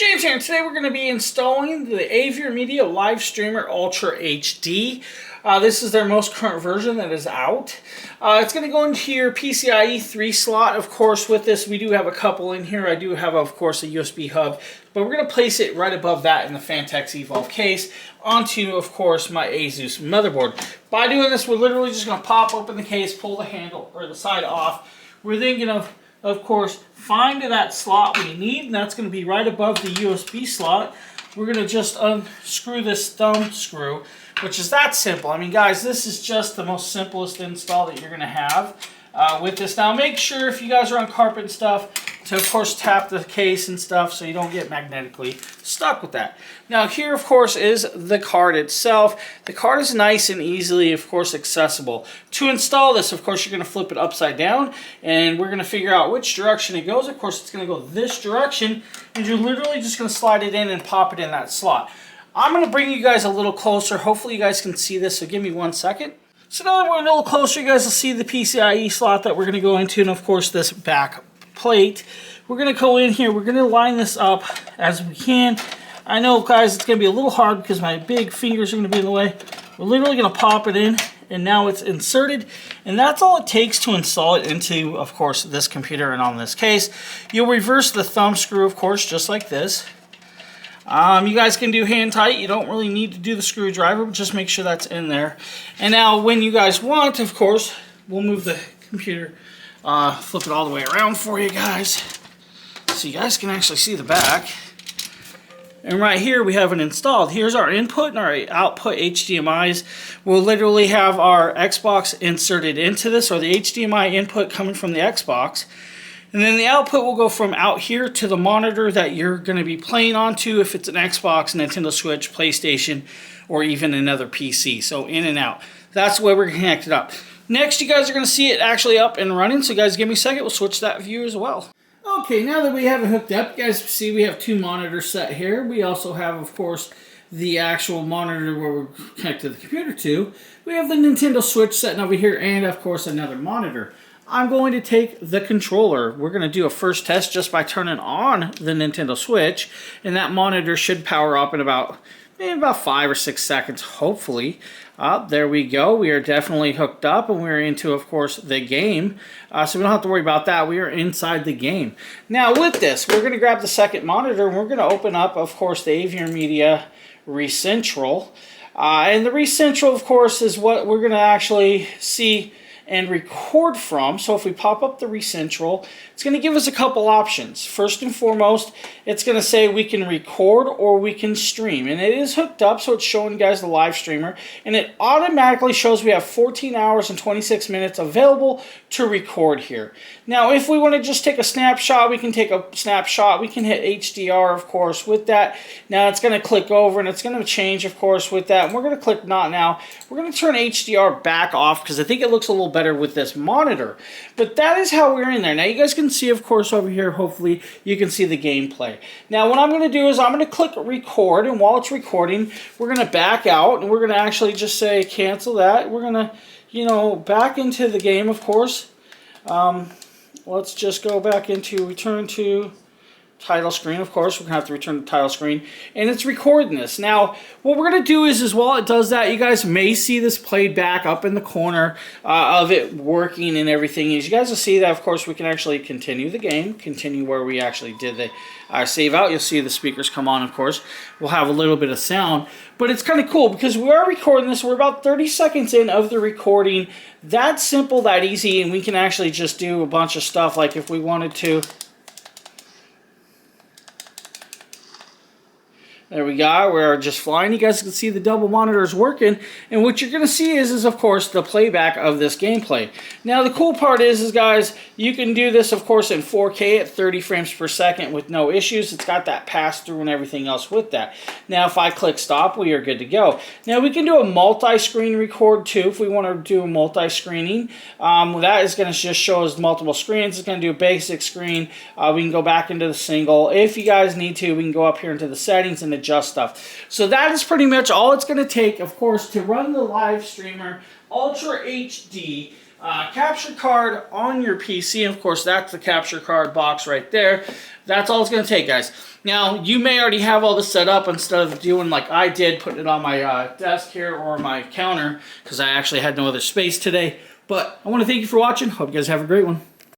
James here, and today we're going to be installing the AVerMedia Live Streamer Ultra HD. This is their most current version that is out. It's going to go into your PCIe 3 slot. Of course, with this, we do have a couple in here. I do have, of course, a USB hub, but we're going to place it right above that in the Fantex Evolve case onto, of course, my Asus motherboard. By doing this, we're literally just going to pop open the case, pull the handle or the side off. We're then going to, of course, find that slot we need, and that's going to be right above the USB slot. We're going to just unscrew this thumb screw, which is that simple. I mean, guys, this is just the most simplest install that you're going to have with this. Now, make sure if you guys are on carpet and stuff to, of course, tap the case and stuff so you don't get magnetically stuck with that. Now, here, of course, is the card itself. The card is nice and easily, of course, accessible. To install this, of course, you're going to flip it upside down, and we're going to figure out which direction it goes. Of course, it's going to go this direction, and you're literally just going to slide it in and pop it in that slot. I'm going to bring you guys a little closer. Hopefully, you guys can see this, so give me 1 second. So now that we're a little closer, you guys will see the PCIe slot that we're going to go into, and, of course, this back plate. We're going to go in here. We're going to line this up as we can. I know, guys, it's going to be a little hard because my big fingers are going to be in the way. We're literally going to pop it in, and now it's inserted. And that's all it takes to install it into, of course, this computer and on this case. You'll reverse the thumb screw, of course, just like this. You guys can do hand tight. You don't really need to do the screwdriver, but just make sure that's in there. And now when you guys want, of course, we'll move the computer, flip it all the way around for you guys, so you guys can actually see the back. And right here we have it installed. Here's our input and our output HDMIs. We'll literally have our Xbox inserted into this, or the HDMI input coming from the Xbox. And then the output will go from out here to the monitor that you're going to be playing onto if it's an Xbox, Nintendo Switch, PlayStation, or even another PC. So in and out. That's the way we're connected up. Next, you guys are going to see it actually up and running. So guys, give me a second. We'll switch that view as well. Okay, now that we have it hooked up, you guys see we have two monitors set here. We also have, of course, the actual monitor where we're connected the computer to. We have the Nintendo Switch sitting over here and, of course, another monitor. I'm going to take the controller. We're going to do a first test just by turning on the Nintendo Switch, and that monitor should power up in about 5 or 6 seconds, hopefully. There we go. We are definitely hooked up, and we're into, of course, the game. So we don't have to worry about that. We are inside the game. Now, with this, we're going to grab the second monitor, and we're going to open up, of course, the AVerMedia ReCentral. And the ReCentral, of course, is what we're going to actually see and record from. So if we pop up the ReCentral, it's going to give us a couple options. First and foremost, it's going to say we can record or we can stream, and it is hooked up, so it's showing you guys the live streamer, and it automatically shows we have 14 hours and 26 minutes available to record here. Now, if we want to just take a snapshot, we can take a snapshot. We can hit HDR, of course, with that. Now it's going to click over, and it's going to change, of course, with that. And we're going to click Not Now. We're going to turn HDR back off because I think it looks a little better with this monitor. But that is how we're in there. Now you guys can see, of course, over here, hopefully you can see the gameplay. Now what I'm going to do is I'm going to click record, and while it's recording, we're going to back out, and we're going to actually just say cancel that. We're going to, back into the game, of course. Let's just go back into return to title screen. Of course, we're going to have to return to title screen, and it's recording this. Now, what we're going to do is while it does that, you guys may see this played back up in the corner of it working and everything. As you guys will see that, of course, we can actually continue the game, continue where we actually did the save out. You'll see the speakers come on, of course. We'll have a little bit of sound, but it's kind of cool because we are recording this. We're about 30 seconds in of the recording. That simple, that easy, and we can actually just do a bunch of stuff like if we wanted to. There we go. We're just flying. You guys can see the double monitors working. And what you're going to see is, of course, the playback of this gameplay. Now, the cool part is, guys, you can do this, of course, in 4K at 30 frames per second with no issues. It's got that pass-through and everything else with that. Now, if I click stop, we are good to go. Now, we can do a multi-screen record, too, if we want to do a multi-screening. That is going to just show us multiple screens. It's going to do a basic screen. We can go back into the single. If you guys need to, we can go up here into the settings and adjust stuff. So that is pretty much all it's going to take, of course, to run the live streamer Ultra HD. capture card on your PC. Of course, that's the capture card box right there. That's all it's going to take, guys. Now, you may already have all this set up instead of doing like I did, putting it on my desk here or my counter, because I actually had no other space today. But I want to thank you for watching. Hope you guys have a great one.